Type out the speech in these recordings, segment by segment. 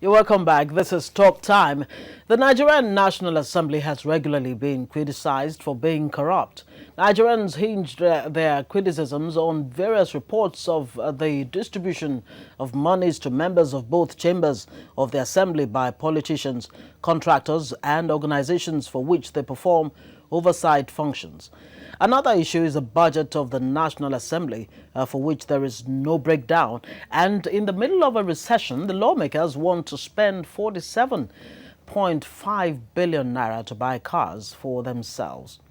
You're welcome back. This is Talk Time. The Nigerian National Assembly has regularly been criticized for being corrupt. Nigerians hinged their criticisms on various reports of the distribution of monies to members of both chambers of the assembly by politicians, contractors, and organizations for which they perform oversight functions. Another issue is the budget of the National Assembly, for which there is no breakdown. And in the middle of a recession, the lawmakers want to spend 47.5 billion naira to buy cars for themselves.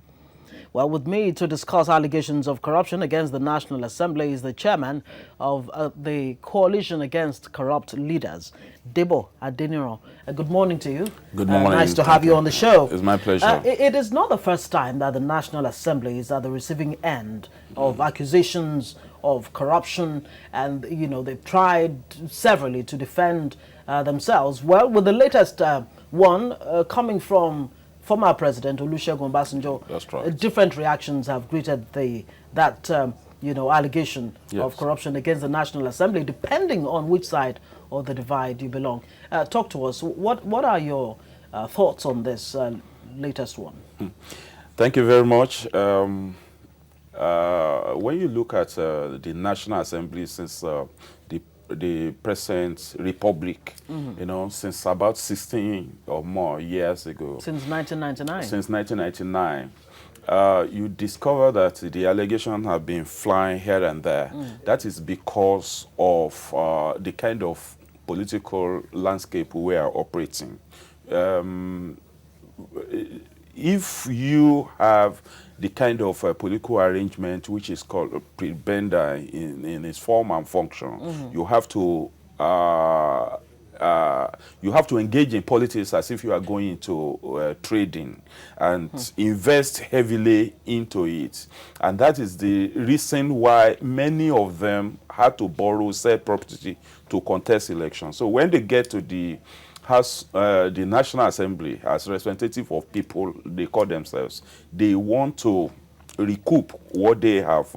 Well, with me to discuss allegations of corruption against the National Assembly is the chairman of the Coalition Against Corrupt Leaders, Debo Adeniro. Good morning to you. Good morning. Nice to have you on the show. It's my pleasure. It is not the first time that the National Assembly is at the receiving end of accusations of corruption, and, you know, they've tried severally to defend themselves. Well, with the latest one coming from former President Olusegun Obasanjo, That's right. Different reactions have greeted that allegation of corruption against the National Assembly, depending on which side of the divide you belong. Talk to us. What are your thoughts on this latest one? Thank you very much. When you look at the National Assembly since the present republic, since about 16 or more years ago. Since 1999. Since 1999. You discover that the allegations have been flying here and there. That is because of the kind of political landscape we are operating. If you have the kind of political arrangement which is called a prebenda in its form and function, you have to engage in politics as if you are going into trading and invest heavily into it. And that is the reason why many of them had to borrow said property to contest elections. So when they get to the House, the National Assembly, as representative of people, they call themselves, they want to recoup what they have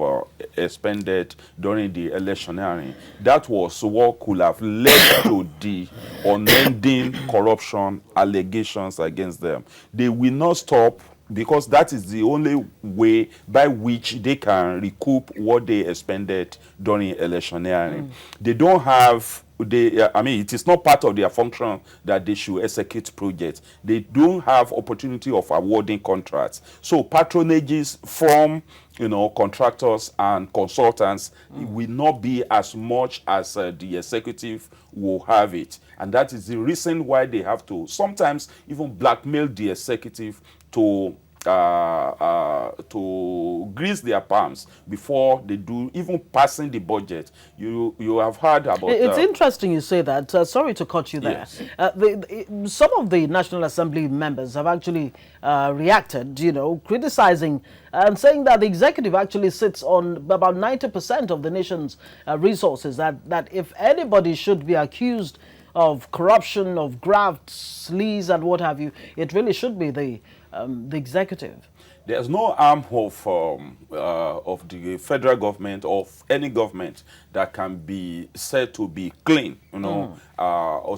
expended during the electioneering. That was what could have led to the unending corruption allegations against them. They will not stop, because that is the only way by which they can recoup what they expended during electioneering. They don't have, it is not part of their function that they should execute projects. They don't have opportunity of awarding contracts. So patronages from contractors and consultants will not be as much as the executive will have it. And that is the reason why they have to sometimes even blackmail the executive to grease their palms before they do even passing the budget. You have heard about. It's interesting you say that. Sorry to cut you there. Yes. Some of the National Assembly members have actually reacted, criticizing and saying that the executive actually sits on about 90% of the nation's resources. That if anybody should be accused of corruption, of graft, sleaze, and what have you, it really should be the executive. There's no arm of the federal government, of any government, that can be said to be clean, or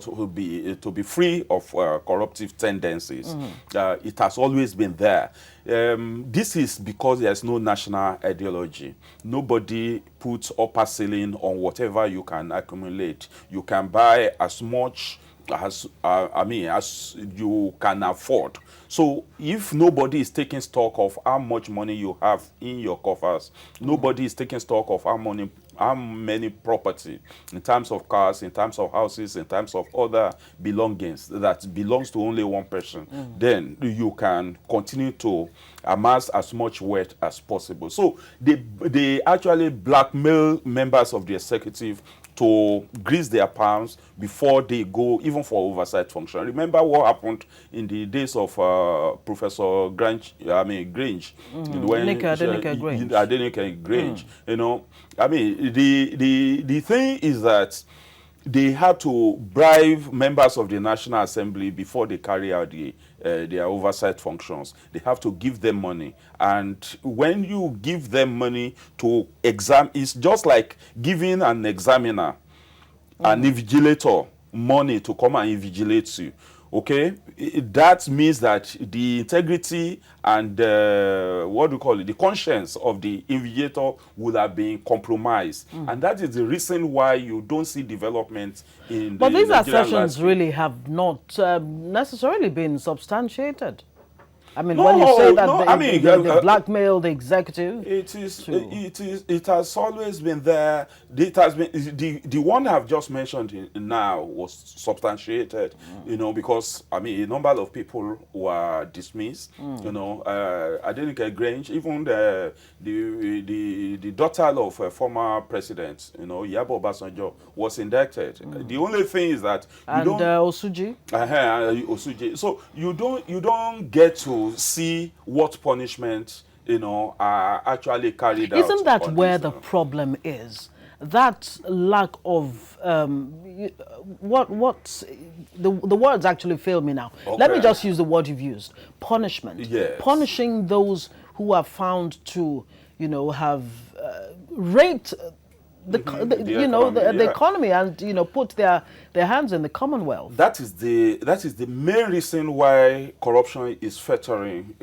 to be free of corruptive tendencies. It has always been there. This is because there's no national ideology. Nobody puts upper ceiling on whatever you can accumulate. You can buy as much as you can afford. So if nobody is taking stock of how much money you have in your coffers, nobody is taking stock of how many property, in terms of cars, in terms of houses, in terms of other belongings that belongs to only one person, then you can continue to amass as much wealth as possible. So they actually blackmail members of the executive to grease their palms before they go even for oversight function. Remember what happened in the days of Professor Grange. Grange. Adenike Grange. The thing is that they had to bribe members of the National Assembly before they carry out their oversight functions. They have to give them money. And when you give them money to exam, it's just like giving an examiner, an invigilator, money to come and invigilate you. Okay, that means that the integrity and what do you call it, the conscience of the invigilator will have been compromised, and that is the reason why you don't see development in But the these Nigerian assertions landscape. really have not necessarily been substantiated. I mean, when you say No, that no, I mean, they blackmail the executive, it has always been there. It has been the one I've just mentioned now was substantiated, because I mean a number of people were dismissed. I didn't get Grange, even the daughter of a former president, Yabo Obasanjo, was indicted. The only thing is that you don't. Osuji. Osuji. So you don't get to see what punishment are actually carried out. Isn't that on where this, the problem is? That lack of what's the words actually fail me now. Okay. Let me just use the word you've used: punishment. Yes. Punishing those who are found to have raped the economy and put their hands in the Commonwealth. That is the main reason why corruption is festering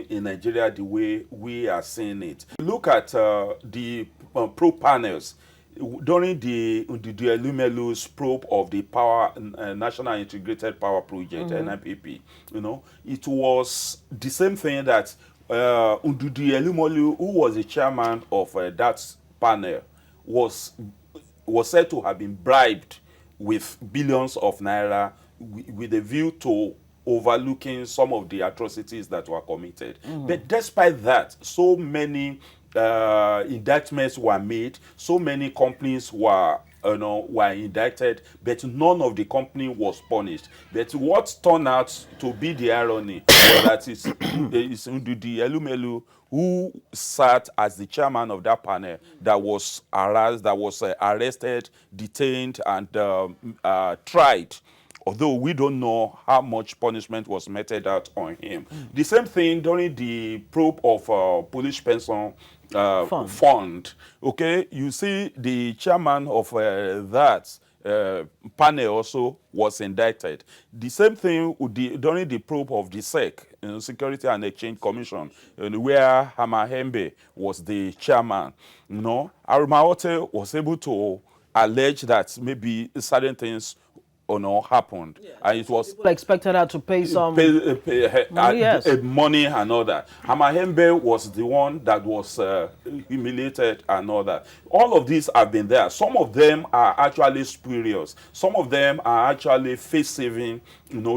in Nigeria the way we are seeing it. Look at the probe panels during the Elumelu's probe of the power National Integrated Power Project NIPP. It was the same thing that Ndudi Elumelu, who was the chairman of that panel, was said to have been bribed with billions of naira with a view to overlooking some of the atrocities that were committed. But despite that, so many indictments were made, so many companies were indicted, but none of the company was punished. But what turned out to be the irony was that it's Ndudi Elumelu who sat as the chairman of that panel that was arrested, detained, and tried. Although we don't know how much punishment was meted out on him. The same thing during the probe of police pension fund. Okay, you see the chairman of that panel also was indicted. The same thing during the probe of the SEC, Security and Exchange Commission, where Hamahembe was the chairman. Arumaote was able to allege that maybe certain things happened, and it was people expected her to pay some money and all that. Hamahembe was the one that was humiliated and all that. All of these have been there. Some of them are actually spurious. Some of them are actually face-saving,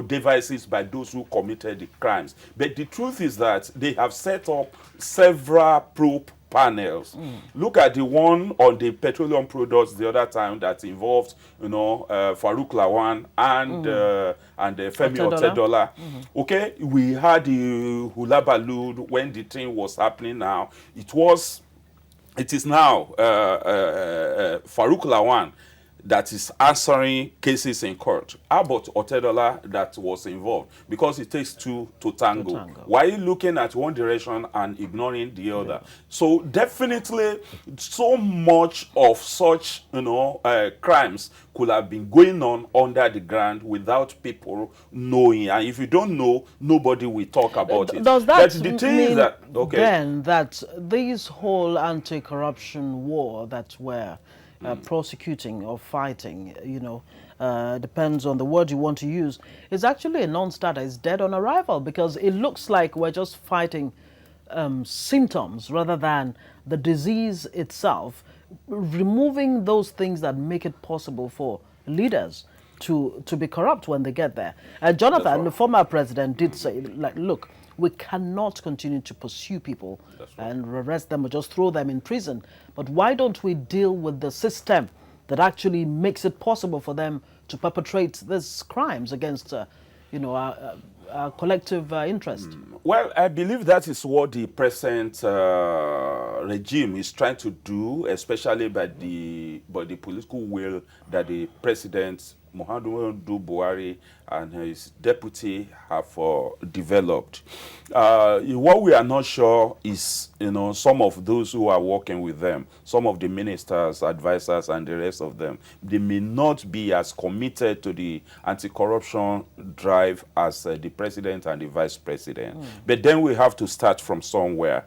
devices by those who committed the crimes. But the truth is that they have set up several probe panels. Look at the one on the petroleum products the other time that involved, Farouk Lawan and Femi Otedola. Okay, we had the Hula Balloon when the thing was happening. Now it is now Farouk Lawan that is answering cases in court. How about Otedola that was involved? Because it takes two to tango. Why are you looking at one direction and ignoring the other? So definitely so much of such crimes could have been going on under the ground without people knowing. And if you don't know, nobody will talk about it. Does that mean then that this whole anti-corruption war that we're prosecuting or fighting, depends on the word you want to use, is actually a non-starter, it's dead on arrival, because it looks like we're just fighting symptoms rather than the disease itself, removing those things that make it possible for leaders to be corrupt when they get there. Jonathan, the former president, did say, look, we cannot continue to pursue people and arrest them or just throw them in prison. But why don't we deal with the system that actually makes it possible for them to perpetrate these crimes against, our collective interest? Well, I believe that is what the present regime is trying to do, especially by the political will that the president Muhammadu Buhari and his deputy have developed. What we are not sure is, some of those who are working with them, some of the ministers, advisors, and the rest of them, they may not be as committed to the anti-corruption drive as the president and the vice president. But then we have to start from somewhere.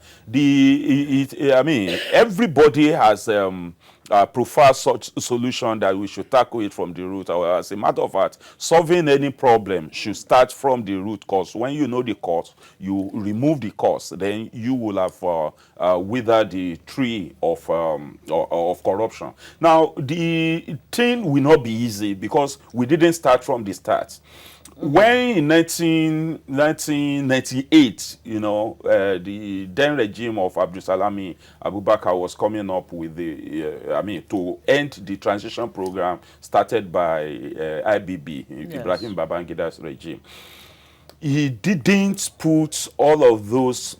Everybody has prefer such solution that we should tackle it from the root. As a matter of fact, solving any problem should start from the root cause. When you know the cause, you remove the cause, then you will have withered the tree of corruption. Now, the thing will not be easy because we didn't start from the start. When in 1998, the then regime of Abdulsalami Abubakar was coming up with to end the transition program started by IBB, yes, Ibrahim Babangida's regime. He didn't put all of those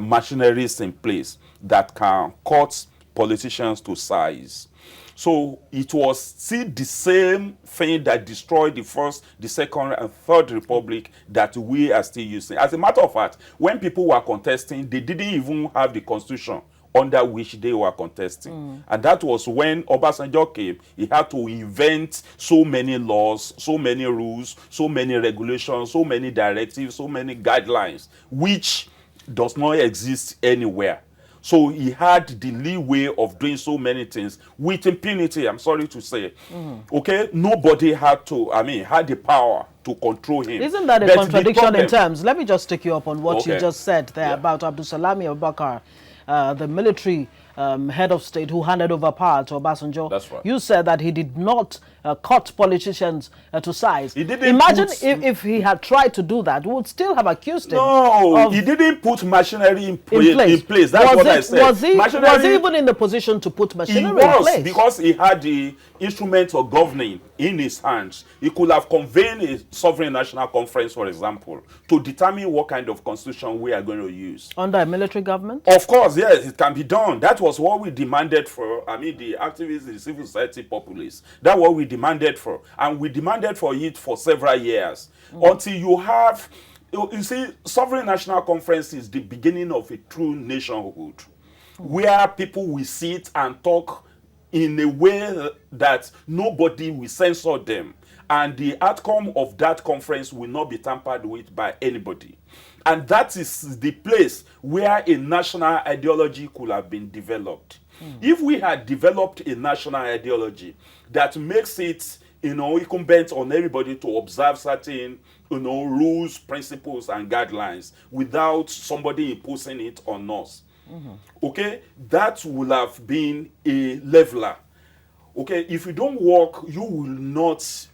machineries in place that can cut politicians to size. So it was still the same thing that destroyed the first, the second, and third republic that we are still using. As a matter of fact, when people were contesting, they didn't even have the constitution under which they were contesting. And that was when Obasanjo came. He had to invent so many laws, so many rules, so many regulations, so many directives, so many guidelines, which does not exist anywhere. So he had the leeway of doing so many things with impunity, I'm sorry to say. Okay? Nobody had the power to control him. Isn't that a contradiction in terms? Let me just take you up on what you just said there about Abdulsalami Abubakar, the military head of state who handed over power to Obasanjo. That's right. You said that he did not cut politicians to size. He didn't Imagine if he had tried to do that, we would still have accused him. No, he didn't put machinery in place. That's what I said. Was he even in the position to put machinery in place? Because he had the instruments of governing in his hands. He could have convened a sovereign national conference, for example, to determine what kind of constitution we are going to use. Under a military government? Of course, yes, it can be done. That was what we demanded for, the activists, the civil society populists. That's what we demanded for. And we demanded for it for several years. Until you have, you see, sovereign national conference is the beginning of a true nationhood, where people will sit and talk in a way that nobody will censor them. And the outcome of that conference will not be tampered with by anybody. And that is the place where a national ideology could have been developed. If we had developed a national ideology that makes it, incumbent on everybody to observe certain, rules, principles, and guidelines without somebody imposing it on us, okay, that would have been a leveler. Okay, if you don't work, you will not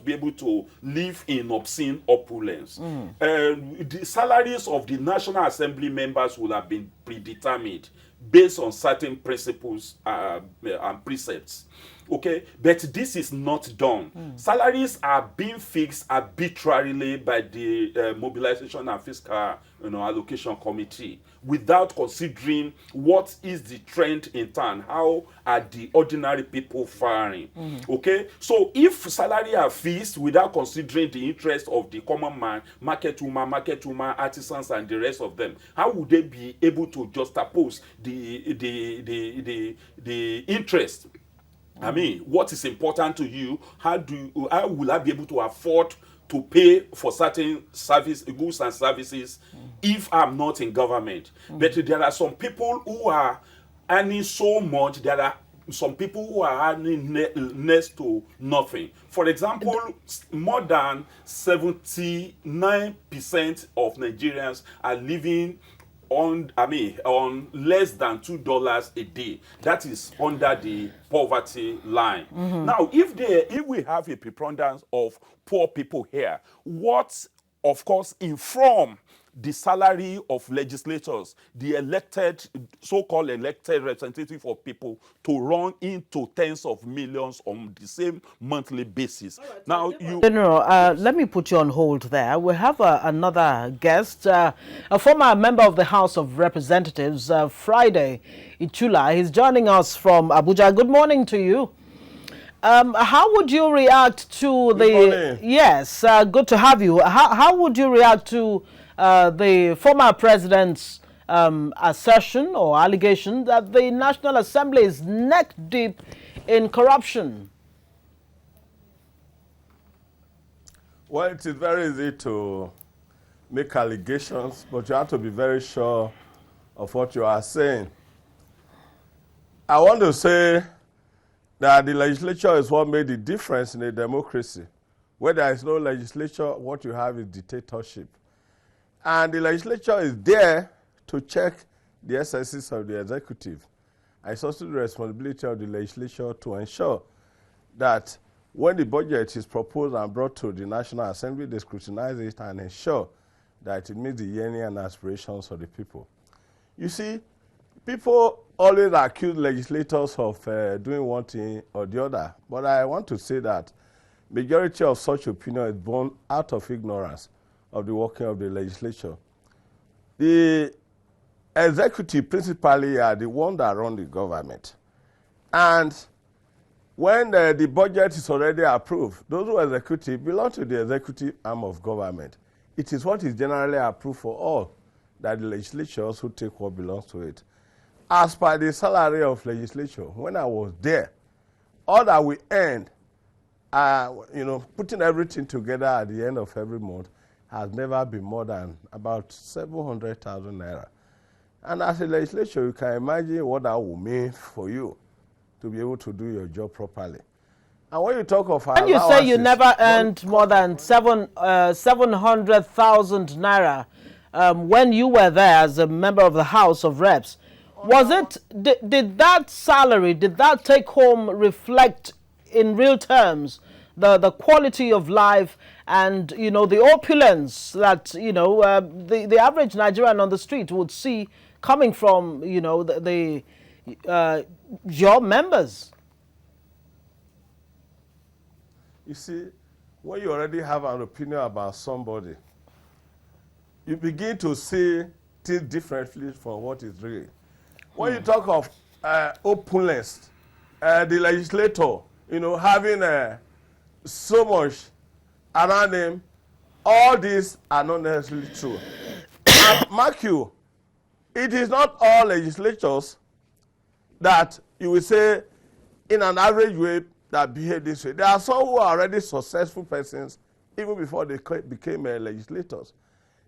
be able to live in obscene opulence. The salaries of the National Assembly members will have been predetermined based on certain principles and precepts. Okay, but this is not done. Salaries are being fixed arbitrarily by the Mobilization and Fiscal Allocation Committee without considering what is the trend in town. How are the ordinary people faring? Okay, so if salary are fixed without considering the interest of the common man, market woman, artisans, and the rest of them, how would they be able to juxtapose the interest? What is important to you? How will I be able to afford to pay for certain goods and services if I'm not in government? But there are some people who are earning so much. There are some people who are earning next to nothing. For example, more than 79% of Nigerians are living on less than $2 a day. That is under the poverty line. Now, if we have a preponderance of poor people here, what, of course, inform the salary of legislators, the elected, so-called elected representative of people, to run into tens of millions on the same monthly basis. Right, now, General, let me put you on hold there. We have another guest, a former member of the House of Representatives, Friday Ichula. He's joining us from Abuja. Good morning to you. How would you react to Good morning. Yes, good to have you. How would you react to the former president's assertion or allegation that the National Assembly is neck deep in corruption? Well, it is very easy to make allegations, but you have to be very sure of what you are saying. I want to say that the legislature is what made the difference in a democracy. Where there is no legislature, what you have is dictatorship. And the legislature is there to check the excesses of the executive. And it's also the responsibility of the legislature to ensure that when the budget is proposed and brought to the National Assembly, they scrutinize it and ensure that it meets the yearning and aspirations of the people. You see, people always accuse legislators of doing one thing or the other, but I want to say that majority of such opinion is born out of ignorance of the working of the legislature. The executive principally are the ones that run the government. And when the budget is already approved, those who execute belong to the executive arm of government. It is what is generally approved for all that the legislature also take what belongs to it. As per the salary of legislature, when I was there, all that we earned, putting everything together at the end of every month, has never been more than about 700,000 naira. And as a legislature, you can imagine what that will mean for you to be able to do your job properly. And when you talk of and you say you never earned more than 700,000 naira when you were there as a member of the House of Reps. Was it, did that salary, did that take home reflect in real terms the quality of life and, the opulence that, the average Nigerian on the street would see coming from, your members? You see, when you already have an opinion about somebody, you begin to see things differently from what is real. When you talk of opulence, the legislator, having so much around him, all these are not necessarily true. And mark you, it is not all legislators that you will say in an average way that behave this way. There are some who are already successful persons even before they became legislators.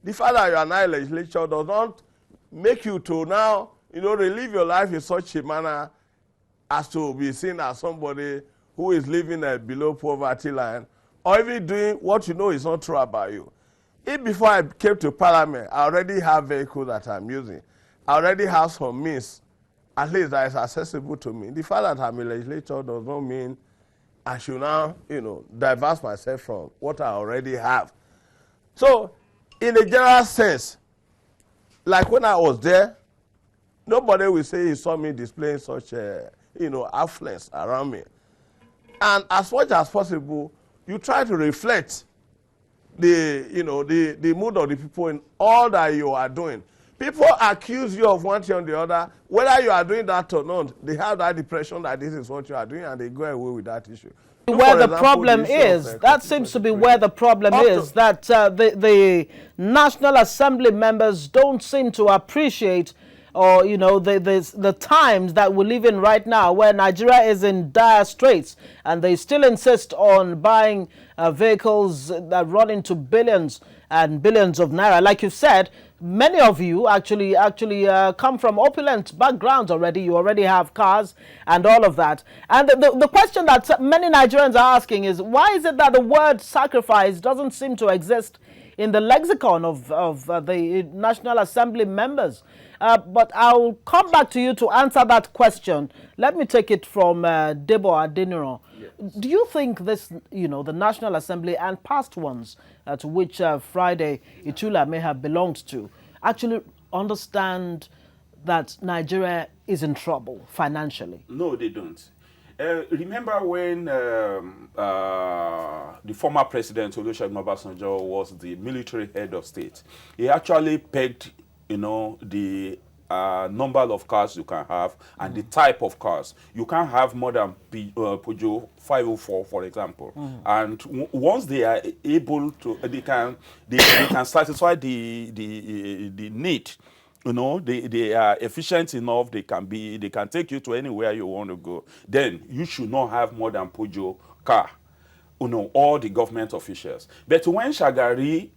The fact that you are now a legislator does not make you to now, relive your life in such a manner as to be seen as somebody who is living below poverty line or even doing what you know is not true about you. If before I came to Parliament, I already have vehicles that I'm using. I already have some means, at least that is accessible to me. The fact that I'm a legislator does not mean I should now, divest myself from what I already have. So, in a general sense, like when I was there, nobody will say he saw me displaying such, affluence around me. And as much as possible, you try to reflect the mood of the people in all that you are doing. People accuse you of one thing or the other. Whether you are doing that or not, they have that impression that this is what you are doing and they go away with that issue. Where the problem is, that seems to be where the problem is, that the National Assembly members don't seem to appreciate or, the times that we live in right now where Nigeria is in dire straits and they still insist on buying vehicles that run into billions and billions of naira. Like you said, many of you actually come from opulent backgrounds already. You already have cars and all of that. And the question that many Nigerians are asking is, why is it that the word sacrifice doesn't seem to exist in the lexicon of the National Assembly members? But I'll come back to you to answer that question. Let me take it from Debo Adeniro. Yes. Do you think this, the National Assembly and past ones to which Friday Itula may have belonged to, actually understand that Nigeria is in trouble financially? No, they don't. Remember when the former president Olusegun Obasanjo was the military head of state? He actually pegged, the number of cars you can have and the type of cars. You can't have more than Peugeot 504, for example. And once they are able to, they can satisfy the need. You know, they are efficient enough. They can take you to anywhere you want to go. Then you should not have more than Peugeot car. You know, all the government officials. But when Shagari,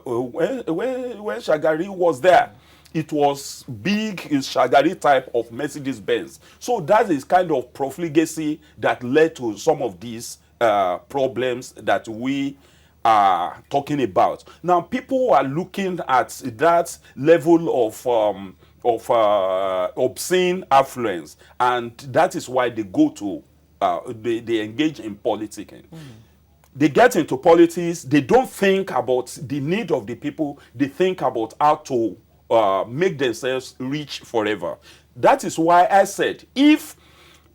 when Shagari was there, it was big Shagari type of Mercedes Benz. So that is kind of profligacy that led to some of these problems that we are talking about. Now, people are looking at that level of obscene affluence, and that is why they go to they engage in politicking. They get into politics. They don't think about the need of the people. They think about how to make themselves rich forever. That is why I said, if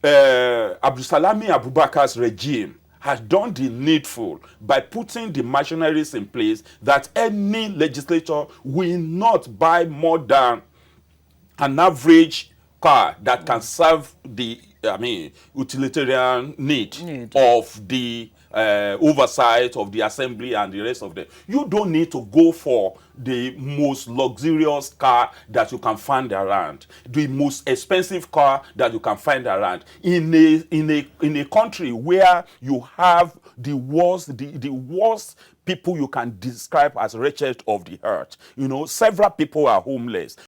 Abdulsalami Abubakar's regime had done the needful by putting the machineries in place, that any legislator will not buy more than an average car that can serve the utilitarian need of the oversight of the assembly and the rest of them. You don't need to go for the most luxurious car that you can find around, the most expensive car that you can find around in a country where you have the worst people you can describe as wretched of the earth. You know, several people are homeless.